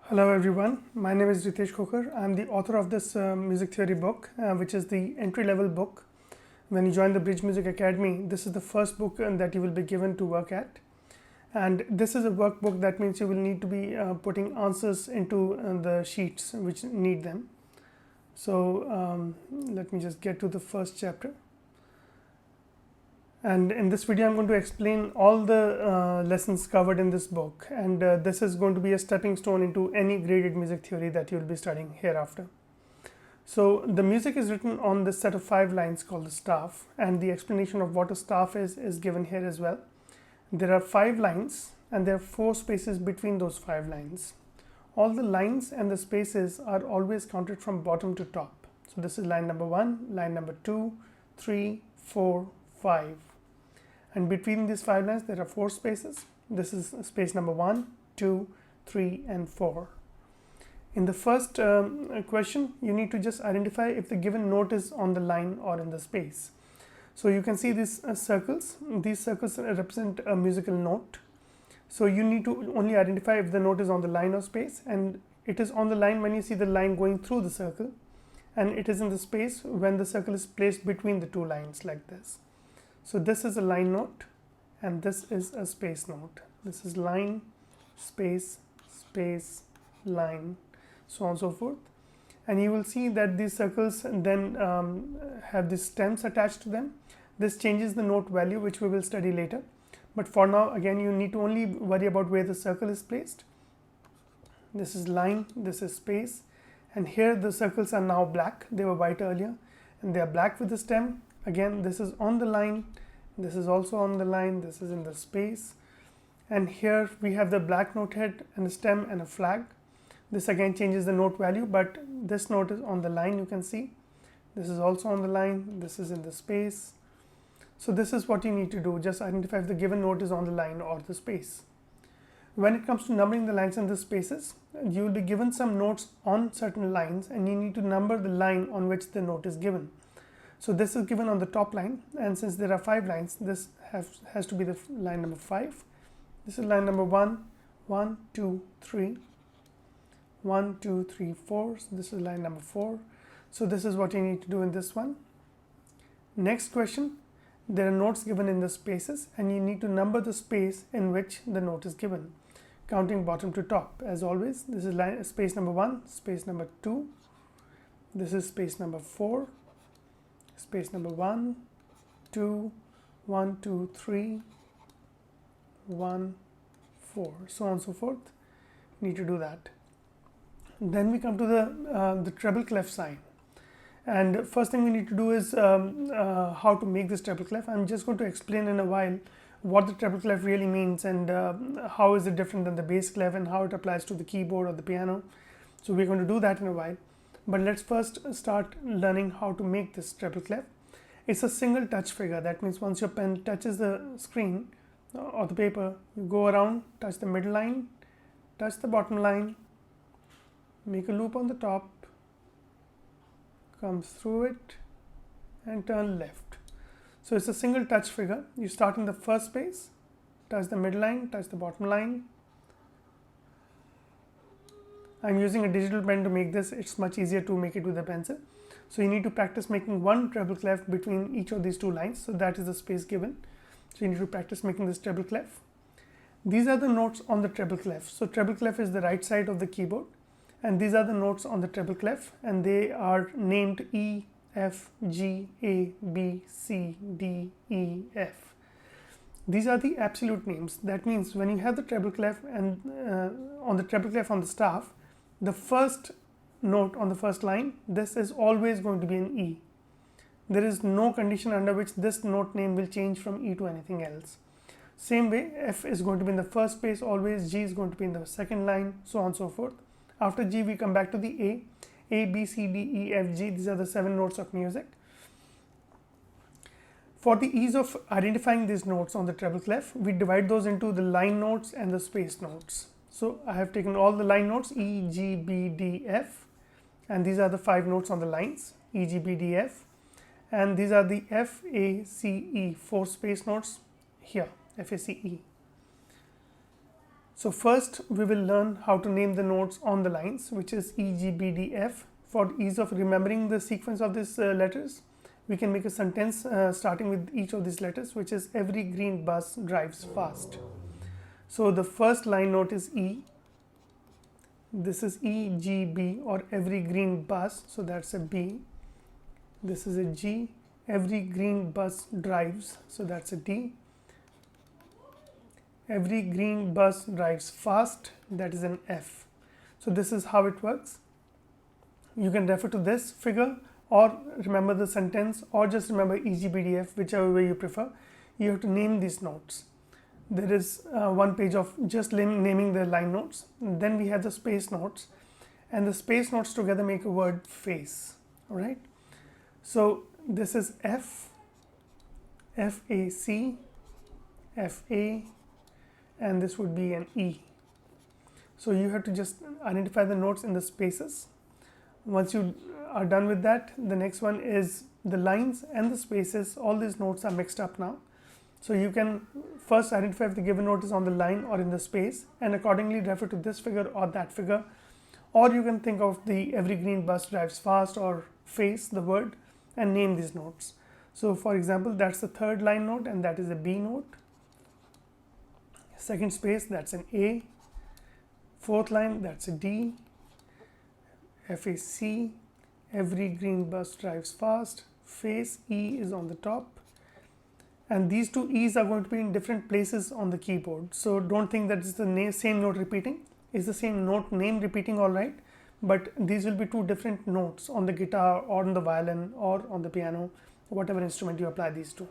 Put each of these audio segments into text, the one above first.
Hello everyone, my name is Ritesh Khokar. I am the author of this music theory book, which is the entry-level book. When you join the Bridge Music Academy, this is the first book that you will be given to work at. And this is a workbook. That means you will need to be putting answers into the sheets which need them. So let me just get to the first chapter. And in this video, I'm going to explain all the lessons covered in this book. And this is going to be a stepping stone into any graded music theory that you'll be studying hereafter. So the music is written on this set of 5 lines called the staff. And the explanation of what a staff is given here as well. There are 5 lines and there are 4 spaces between those 5 lines. All the lines and the spaces are always counted from bottom to top. So this is line number 1, line number 2, 3, 4, 5. And between these 5 lines there are 4 spaces. This is space number 1, 2, 3 and 4. In the first question, you need to just identify if the given note is on the line or in the space. So you can see these circles. These circles represent a musical note. So you need to only identify if the note is on the line or space, and it is on the line when you see the line going through the circle, and it is in the space when the circle is placed between the 2 lines like this. So this is a line note and this is a space note. This is line, space, space, line, so on and so forth. And you will see that these circles then have these stems attached to them. This changes the note value, which we will study later. But for now, again, you need to only worry about where the circle is placed. This is line, this is space. And here the circles are now black. They were white earlier and they are black with the stem. Again, this is on the line, this is also on the line, this is in the space. And here we have the black note head and a stem and a flag. This again changes the note value, but this note is on the line, you can see. This is also on the line, this is in the space. So this is what you need to do, just identify if the given note is on the line or the space. When it comes to numbering the lines and the spaces, you will be given some notes on certain lines and you need to number the line on which the note is given. So this is given on the top line, and since there are 5 lines, this has to be the line number 5. This is line number 1, 1, 2, 3, 1, 2, 3, 4. So this is line number 4. So this is what you need to do in this one. Next question, there are notes given in the spaces and you need to number the space in which the note is given, counting bottom to top. As always, this is space number 1, space number 2. This is space number 4. Space number 1, 2, 1, 2, 3, 1, 4, so on and so forth. Need to do that. Then we come to the treble clef sign. And first thing we need to do is how to make this treble clef. I'm just going to explain in a while what the treble clef really means and how is it different than the bass clef and how it applies to the keyboard or the piano. So we're going to do that in a while. But let's first start learning how to make this treble clef. It's a single touch figure. That means once your pen touches the screen or the paper, you go around, touch the middle line, touch the bottom line, make a loop on the top, come through it and turn left. So it's a single touch figure. You start in the first space, touch the middle line, touch the bottom line. I'm using a digital pen to make this. It's much easier to make it with a pencil. So you need to practice making one treble clef between each of these 2 lines. So that is the space given. So you need to practice making this treble clef. These are the notes on the treble clef. So treble clef is the right side of the keyboard. And these are the notes on the treble clef. And they are named E, F, G, A, B, C, D, E, F. These are the absolute names. That means when you have the treble clef and on the treble clef on the staff, the first note on the first line, this is always going to be an E. There is no condition under which this note name will change from E to anything else. Same way, F is going to be in the first space always, G is going to be in the second line, so on and so forth. After G, we come back to the A. A, B, C, D, E, F, G. These are the 7 notes of music. For the ease of identifying these notes on the treble clef, we divide those into the line notes and the space notes. So I have taken all the line notes E, G, B, D, F, and these are the 5 notes on the lines E, G, B, D, F, and these are the F, A, C, E, 4 space notes here, F, A, C, E. So first we will learn how to name the notes on the lines, which is E, G, B, D, F. For ease of remembering the sequence of these letters, we can make a sentence starting with each of these letters, which is every green bus drives fast. So the first line note is E. This is E, G, B, or every green bus, so that's a B. This is a G. Every green bus drives, so that's a D. Every green bus drives fast, that is an F. So this is how it works. You can refer to this figure or remember the sentence, or just remember EGBDF, whichever way you prefer. You have to name these notes. There is one page of just naming the line notes. Then we have the space notes, and the space notes together make a word face. All right. So this is F, FAC, FA, and this would be an E. So you have to just identify the notes in the spaces. Once you are done with that, the next one is the lines and the spaces. All these notes are mixed up now. So you can first identify if the given note is on the line or in the space, and accordingly refer to this figure or that figure. Or you can think of the every green bus drives fast or face, the word, and name these notes. So for example, that's the third line note, and that is a B note. Second space, that's an A. Fourth line, that's a D. FAC, every green bus drives fast. Face, E is on the top. And these two E's are going to be in different places on the keyboard. So don't think that it's the same note repeating. It's the same note name repeating, all right. But these will be two different notes on the guitar or on the violin or on the piano, whatever instrument you apply these to.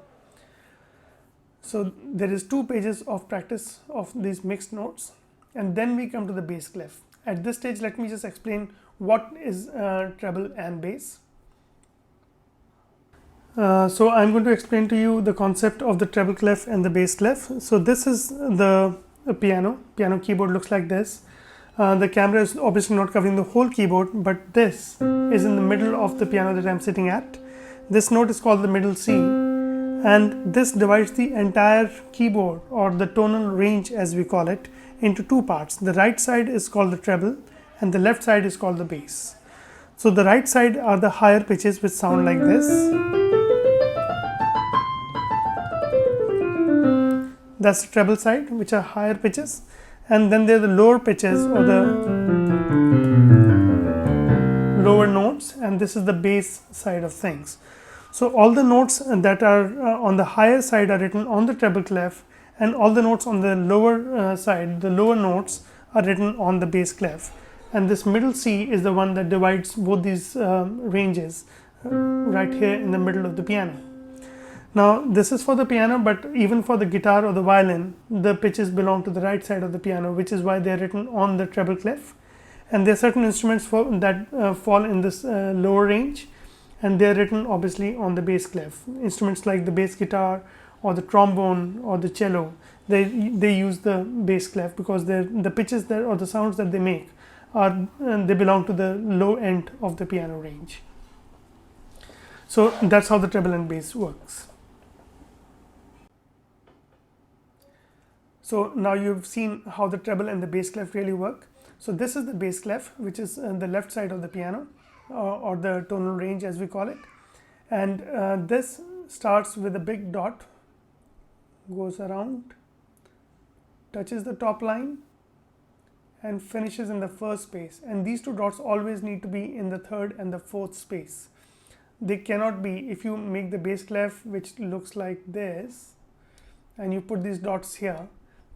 So there is 2 pages of practice of these mixed notes, and then we come to the bass clef. At this stage, let me just explain what is treble and bass. So I'm going to explain to you the concept of the treble clef and the bass clef. So this is the piano keyboard looks like this. The camera is obviously not covering the whole keyboard, but this is in the middle of the piano that I'm sitting at. This note is called the middle C, and this divides the entire keyboard, or the tonal range as we call it, into 2 parts. The right side is called the treble and the left side is called the bass. So the right side are the higher pitches which sound like this. That's the treble side, which are higher pitches, and then there are the lower pitches, or the lower notes, and this is the bass side of things. So all the notes that are on the higher side are written on the treble clef, and all the notes on the lower side, the lower notes, are written on the bass clef. And this middle C is the one that divides both these ranges right here in the middle of the piano. Now this is for the piano, but even for the guitar or the violin, the pitches belong to the right side of the piano, which is why they are written on the treble clef. And there are certain instruments that fall in this lower range, and they are written obviously on the bass clef. Instruments like the bass guitar or the trombone or the cello, they use the bass clef because the pitches that, or the sounds that they make, they belong to the low end of the piano range. So that's how the treble and bass works. So now you've seen how the treble and the bass clef really work. So this is the bass clef, which is the left side of the piano, or the tonal range as we call it. And this starts with a big dot, goes around, touches the top line, and finishes in the first space. And these 2 dots always need to be in the 3rd and the 4th space. They cannot be, if you make the bass clef which looks like this and you put these dots here,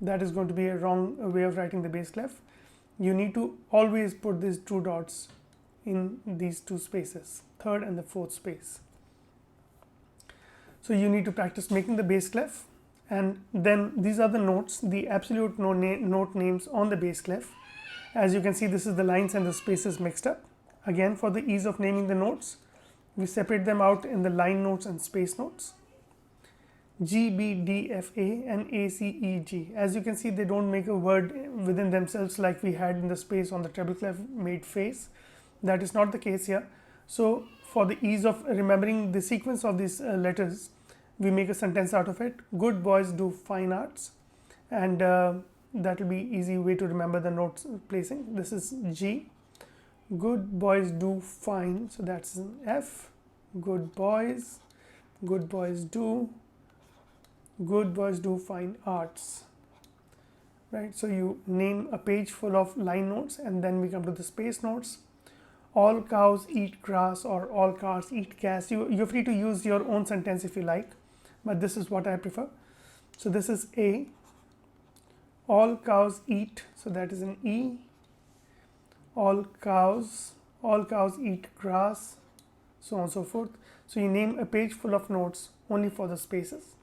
that is going to be a wrong way of writing the bass clef. You need to always put these 2 dots in these 2 spaces, 3rd and the 4th space. So you need to practice making the bass clef, and then these are the notes, the absolute note names on the bass clef. As you can see, this is the lines and the spaces mixed up. Again, for the ease of naming the notes, we separate them out in the line notes and space notes. G, B, D, F, A, and A, C, E, G. As you can see, they don't make a word within themselves like we had in the space on the treble clef made face. That is not the case here. So for the ease of remembering the sequence of these letters, we make a sentence out of it. Good boys do fine arts. And that will be easy way to remember the notes placing. This is G. Good boys do fine, so that's an F. Good boys do fine arts, right? So you name a page full of line notes, and then we come to the space notes. All cows eat grass, or all cars eat gas. You're free to use your own sentence if you like, but this is what I prefer. So this is A. All cows eat, so that is an E. All cows eat grass, so on and so forth. So you name a page full of notes only for the spaces.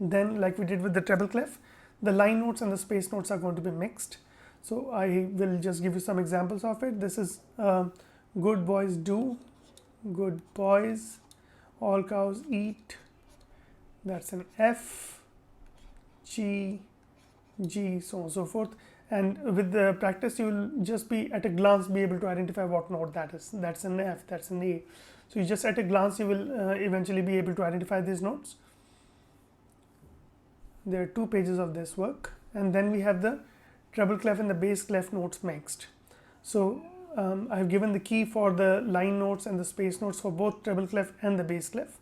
Then, like we did with the treble clef, the line notes and the space notes are going to be mixed. So I will just give you some examples of it. This is good boys do, good boys, all cows eat, that's an F, G, so on and so forth. And with the practice, you will just be at a glance be able to identify what note that is. That's an F, that's an A. So you just at a glance you will eventually be able to identify these notes. There are 2 pages of this work, and then we have the treble clef and the bass clef notes mixed. So I have given the key for the line notes and the space notes for both treble clef and the bass clef,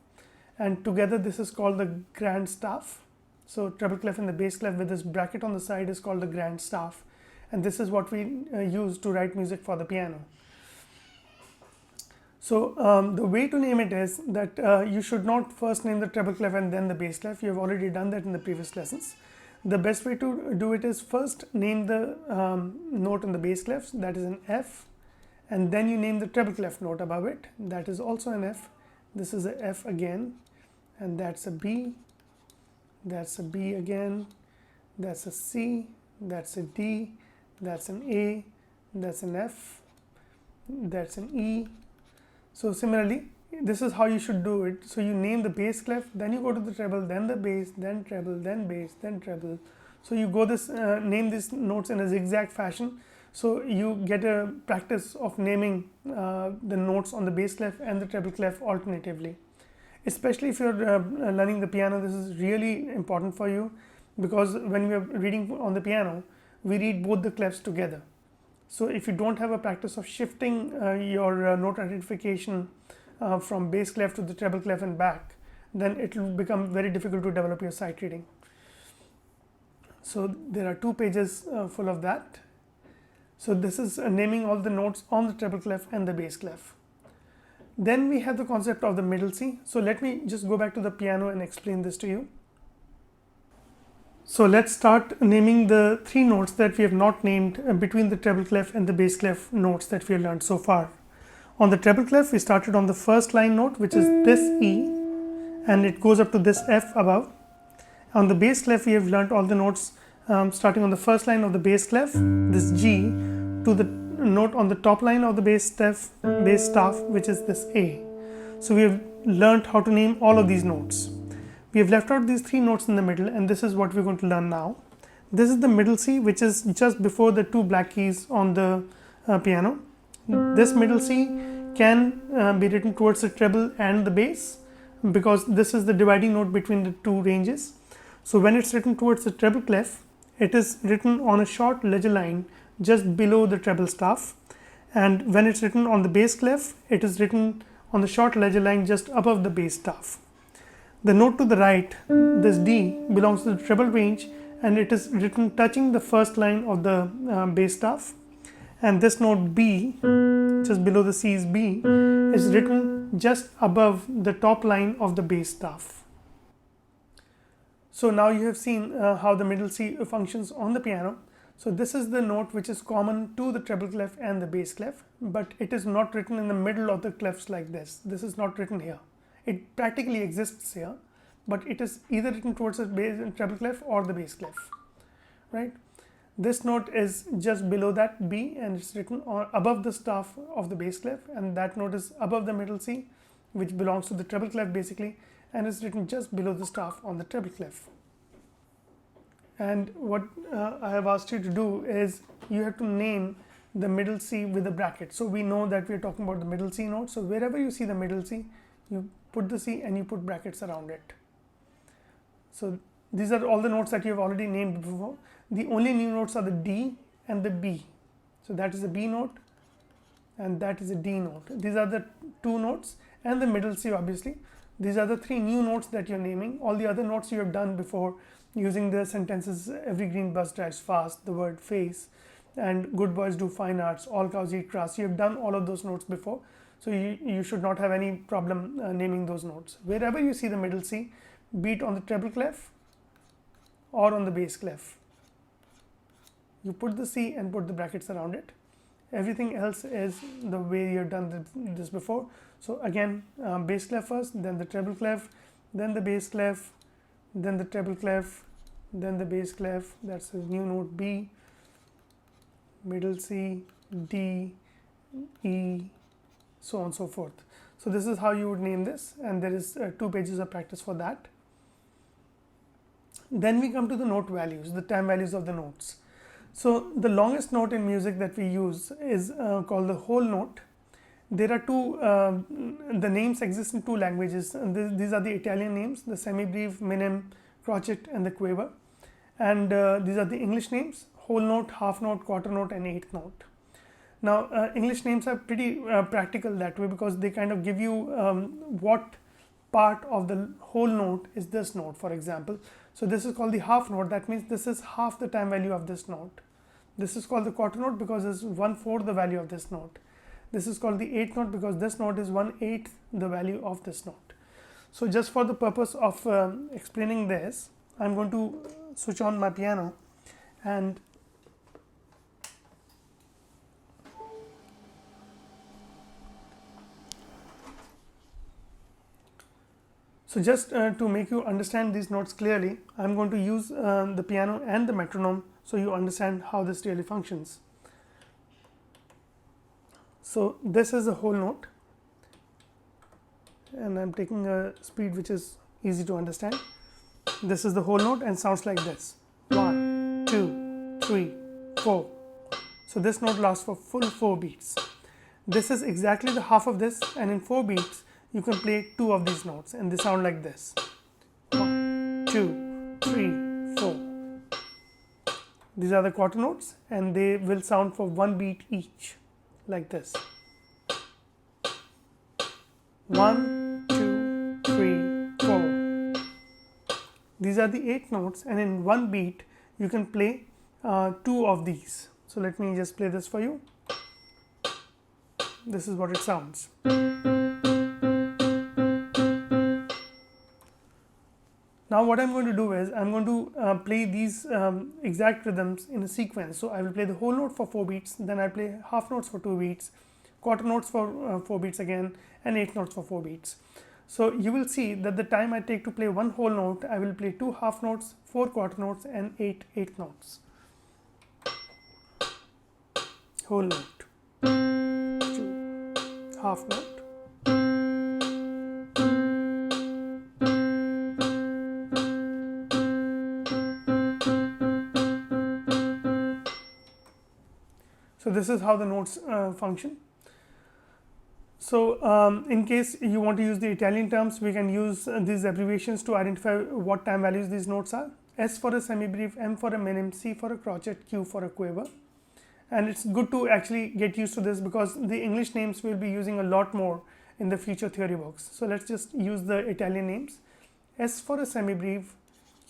and together this is called the grand staff. So treble clef and the bass clef with this bracket on the side is called the grand staff, and this is what we use to write music for the piano. So the way to name it is that you should not first name the treble clef and then the bass clef. You have already done that in the previous lessons. The best way to do it is first name the note on the bass clef, that is an F, and then you name the treble clef note above it, that is also an F. This is a F again, and that's a B, that's a B again, that's a C, that's a D, that's an A, that's an F, that's an E. So similarly, this is how you should do it. So you name the bass clef, then you go to the treble, then the bass, then treble, then bass, then treble. So you go this name these notes in a zigzag fashion. So you get a practice of naming the notes on the bass clef and the treble clef alternatively. Especially if you're learning the piano, this is really important for you, because when we are reading on the piano, we read both the clefs together. So if you don't have a practice of shifting your note identification from bass clef to the treble clef and back, then it will become very difficult to develop your sight reading. So there are 2 pages full of that. So this is naming all the notes on the treble clef and the bass clef. Then we have the concept of the middle C. So let me just go back to the piano and explain this to you. So let's start naming the 3 notes that we have not named between the treble clef and the bass clef notes that we have learned so far. On the treble clef, we started on the first line note, which is this E, and it goes up to this F above. On the bass clef, we have learned all the notes starting on the first line of the bass clef, this G, to the note on the top line of the bass staff, which is this A. So we have learned how to name all of these notes. We have left out these 3 notes in the middle, and this is what we're going to learn now. This is the middle C, which is just before the 2 black keys on the piano. This middle C can be written towards the treble and the bass, because this is the dividing note between the 2 ranges. So when it's written towards the treble clef, it is written on a short ledger line just below the treble staff, and when it's written on the bass clef, it is written on the short ledger line just above the bass staff. The note to the right, this D, belongs to the treble range, and it is written touching the first line of the bass staff. And this note B, just below the C's B, is written just above the top line of the bass staff. So now you have seen how the middle C functions on the piano. So this is the note which is common to the treble clef and the bass clef, but it is not written in the middle of the clefs like this. This is not written here. It practically exists here, but it is either written towards the bass and treble clef or the bass clef, right? This note is just below that B, and it's written above the staff of the bass clef, and that note is above the middle C, which belongs to the treble clef basically, and is written just below the staff on the treble clef. And what I have asked you to do is you have to name the middle C with a bracket. So we know that we are talking about the middle C note. So wherever you see the middle C, you put the C and you put brackets around it. So these are all the notes that you have already named before. the only new notes are the D and the B. So that is a B note and that is a D note. These are the two notes, and the middle C obviously. These are the three new notes that you're naming. All the other notes you have done before using the sentences every green bus drives fast, the word face, and good boys do fine arts, all cows eat grass. You have done all of those notes before, so you should not have any problem naming those notes. Wherever you see the middle C, be it on the treble clef or on the bass clef, you put the C and put the brackets around it. Everything else is the way you have done this before. So again, bass clef first, then the treble clef, then the bass clef, then the treble clef, then the bass clef. That's the new note B, middle C, D, E, so on and so forth. So this is how you would name this, and there is 2 pages of practice for that. Then we come to the note values, the time values of the notes. So the longest note in music that we use is called the whole note. There are two, the names exist in 2 languages. These are the Italian names, the semibreve, minim, crotchet, and the quaver. And these are the English names, whole note, half note, quarter note, and eighth note. Now, English names are pretty practical that way, because they kind of give you what part of the whole note is this note, for example. So this is called the half note. That means this is half the time value of this note. This is called the quarter note because it's 1/4 the value of this note. This is called the eighth note because this note is 1/8 the value of this note. So just for the purpose of explaining this, I'm going to switch on my piano, and so just to make you understand these notes clearly, I'm going to use the piano and the metronome so you understand how this really functions. So this is a whole note, and I'm taking a speed which is easy to understand. This is the whole note and sounds like this: 1, 2, 3, 4. So this note lasts for full 4 beats. This is exactly the half of this, and in 4 beats you can play 2 of these notes, and they sound like this: 1, 2, 3, 4. These are the quarter notes, and they will sound for 1 beat each, like this: 1, 2, 3, 4. These are the 8 notes, and in 1 beat you can play 2 of these. So let me just play this for you. This is what it sounds. Now what I'm going to do is I'm going to play these exact rhythms in a sequence. So I will play the whole note for 4 beats, then I'll play half notes for 2 beats, quarter notes for 4 beats again, and 8 notes for 4 beats. So you will see that the time I take to play one whole note, I will play 2 half notes, 4 quarter notes, and 8 eighth notes. Whole note, 2, half note, so this is how the notes function. So in case you want to use the Italian terms, we can use these abbreviations to identify what time values these notes are. S for a semibreve, M for a minim, C for a crotchet, Q for a quaver. And it's good to actually get used to this because the English names we'll be using a lot more in the future theory books. So let's just use the Italian names. S for a semibreve,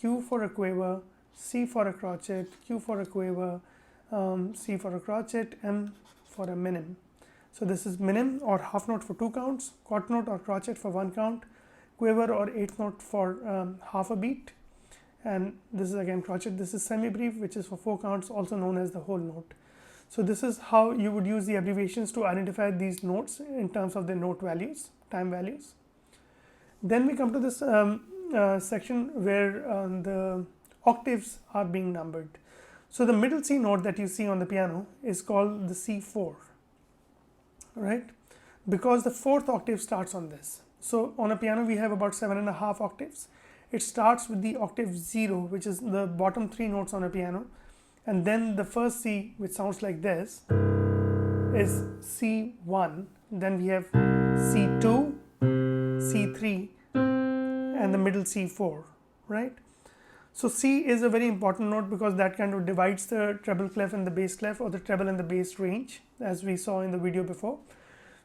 Q for a quaver, C for a crotchet, Q for a quaver, C for a crotchet, M for a minim. So this is minim or half note for 2 counts, quarter note or crotchet for 1 count, quaver or eighth note for half a beat, and this is again crotchet. This is semibreve, which is for 4 counts, also known as the whole note. So this is how you would use the abbreviations to identify these notes in terms of the note values, time values. Then we come to this section where the octaves are being numbered. So the middle C note that you see on the piano is called the C4, right? Because the 4th octave starts on this. So on a piano we have about 7.5 octaves. It starts with the octave 0, which is the bottom 3 notes on a piano, and then the first C, which sounds like this, is C1. Then we have C2, C3, and the middle C4, right? So C is a very important note because that kind of divides the treble clef and the bass clef, or the treble and the bass range, as we saw in the video before.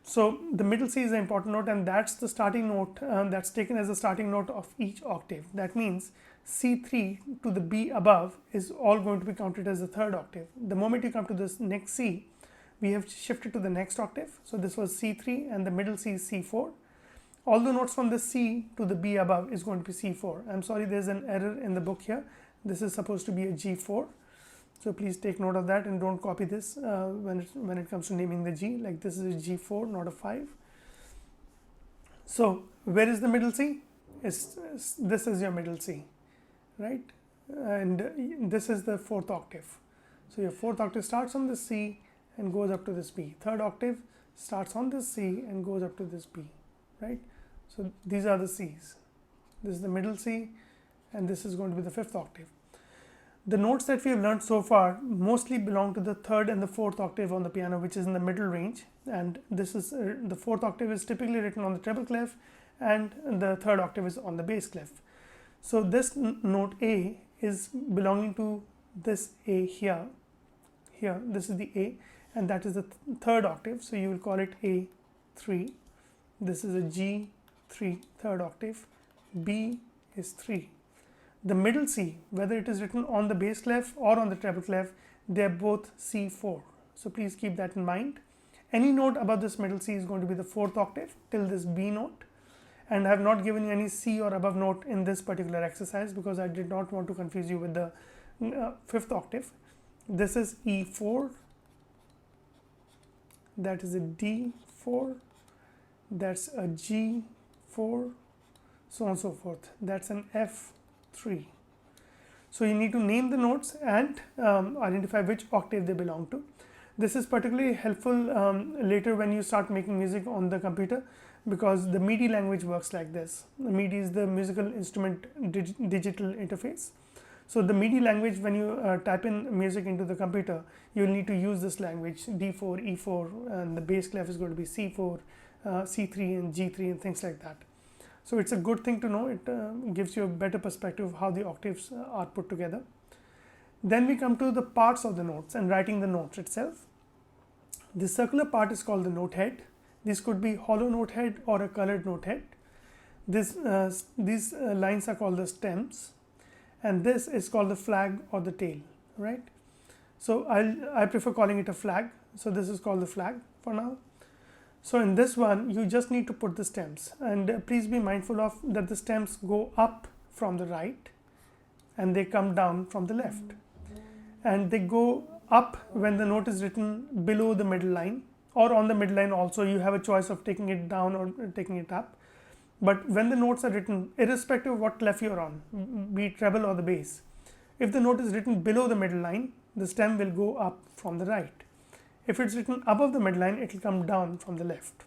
So the middle C is an important note, and that's the starting note that's taken as the starting note of each octave. That means C3 to the B above is all going to be counted as the third octave. The moment you come to this next C, we have shifted to the next octave. So this was C3 and the middle C is C4. All the notes from the C to the B above is going to be C4. I'm sorry, there's an error in the book here. This is supposed to be a G4. So please take note of that and don't copy this when it comes to naming the G. Like this is a G4, not a 5. So where is the middle C? This is your middle C, right? And this is the fourth octave. So your fourth octave starts on this C and goes up to this B. Third octave starts on this C and goes up to this B, right? So these are the C's. This is the middle C, and this is going to be the fifth octave. The notes that we have learned so far mostly belong to the third and the fourth octave on the piano, which is in the middle range. And this is the fourth octave is typically written on the treble clef, and the third octave is on the bass clef. So this note A is belonging to this A here. Here, this is the A, and that is the third octave. So you will call it A3. This is a G3, third octave. B is 3. The middle C, whether it is written on the bass clef or on the treble clef, they are both C4. So please keep that in mind. Any note above this middle C is going to be the fourth octave till this B note. And I have not given you any C or above note in this particular exercise because I did not want to confuse you with the fifth octave. This is E4. That is a D4. That's a G4, so on and so forth. That's an F3. So you need to name the notes and identify which octave they belong to. This is particularly helpful later when you start making music on the computer, because the MIDI language works like this. The MIDI is the musical instrument digital interface. So the MIDI language, when you type in music into the computer, you'll need to use this language, D4, E4, and the bass clef is going to be C4, C3 and G3 and things like that. So it's a good thing to know. It gives you a better perspective of how the octaves are put together. Then we come to the parts of the notes and writing the notes itself. The circular part is called the note head. This could be hollow note head or a colored note head. These lines are called the stems, and this is called the flag or the tail, right? So I prefer calling it a flag. So this is called the flag for now. So in this one, you just need to put the stems, and please be mindful of that the stems go up from the right and they come down from the left, and they go up when the note is written below the middle line, or on the middle line also. You have a choice of taking it down or taking it up. But when the notes are written, irrespective of what clef you're on, be it treble or the bass, if the note is written below the middle line, the stem will go up from the right. If it's written above the midline, it will come down from the left.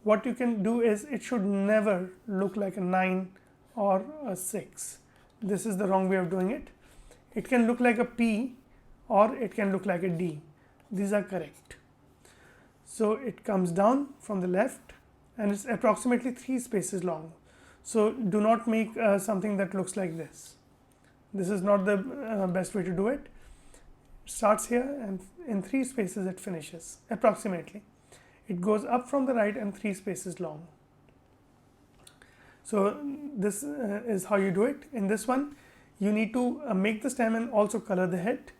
What you can do is, it should never look like a 9 or a 6. This is the wrong way of doing it. It can look like a P or it can look like a D. These are correct. So it comes down from the left and it's approximately 3 spaces long. So do not make something that looks like this. This is not the best way to do it. Starts here and in 3 spaces it finishes approximately. It goes up from the right and 3 spaces long. So this is how you do it. In this one, you need to make the stem and also color the head.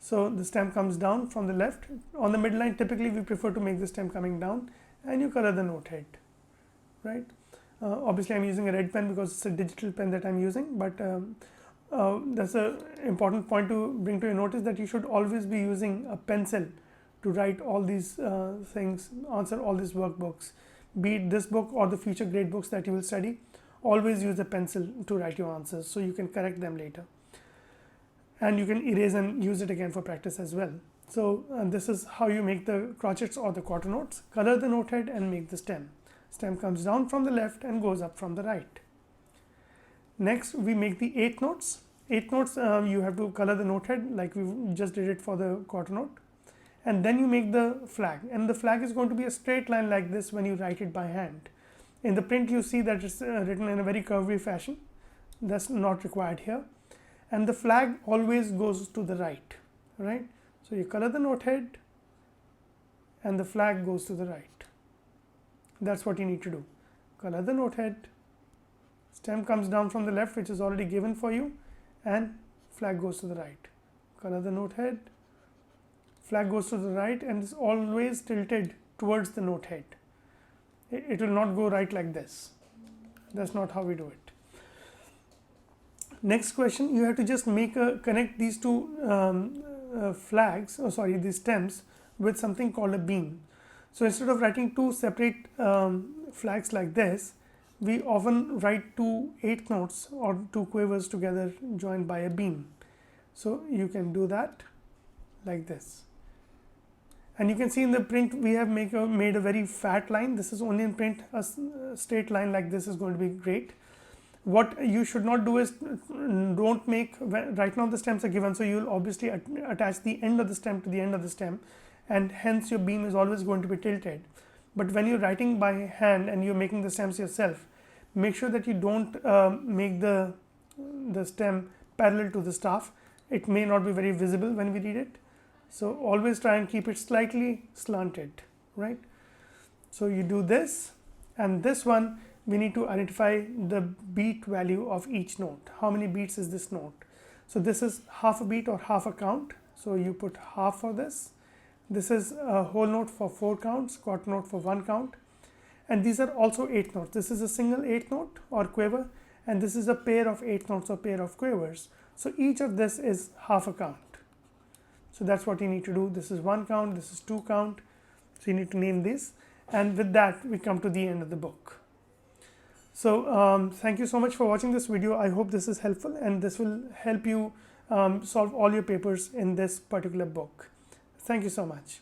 So the stem comes down from the left. On the midline, typically we prefer to make the stem coming down, and you color the note head, right? Obviously I'm using a red pen because it's a digital pen that I'm using, but that's an important point to bring to your notice, that you should always be using a pencil to write all these things, answer all these workbooks. Be it this book or the future grade books that you will study, always use a pencil to write your answers so you can correct them later. And you can erase and use it again for practice as well. So this is how you make the crotchets or the quarter notes. Color the note head and make the stem. Stem comes down from the left and goes up from the right. Next, we make the 8 notes. 8 notes, you have to color the note head like we just did it for the quarter note. And then you make the flag. And the flag is going to be a straight line like this when you write it by hand. In the print, you see that it's written in a very curvy fashion. that's not required here. And the flag always goes to the right, right? So you color the note head and the flag goes to the right. That's what you need to do. Color the note head, stem comes down from the left, which is already given for you, and flag goes to the right. Color the note head, flag goes to the right, and is always tilted towards the note head. It will not go right like this. That's not how we do it. Next question, you have to just connect these two these stems with something called a beam. So instead of writing two separate flags like this, we often write two eighth notes or two quavers together joined by a beam. So you can do that like this. And you can see in the print we have made a very fat line. This is only in print. A straight line like this is going to be great. What you should not do is don't make, right now the stems are given, so you will obviously attach the end of the stem to the end of the stem, and hence your beam is always going to be tilted. But when you're writing by hand and you're making the stems yourself, make sure that you don't make the stem parallel to the staff. It may not be very visible when we read it. So always try and keep it slightly slanted, right? So you do this, and this one we need to identify the beat value of each note. How many beats is this note? So this is half a beat or half a count. So you put half for this. This is a whole note for 4 counts, quarter note for 1 count. And these are also 8 notes. This is a single 8 note or quaver, and this is a pair of 8 notes or pair of quavers. So each of this is half a count. So that's what you need to do. This is 1 count, this is 2 count. So you need to name these. And with that, we come to the end of the book. So thank you so much for watching this video. I hope this is helpful, and this will help you solve all your papers in this particular book. Thank you so much.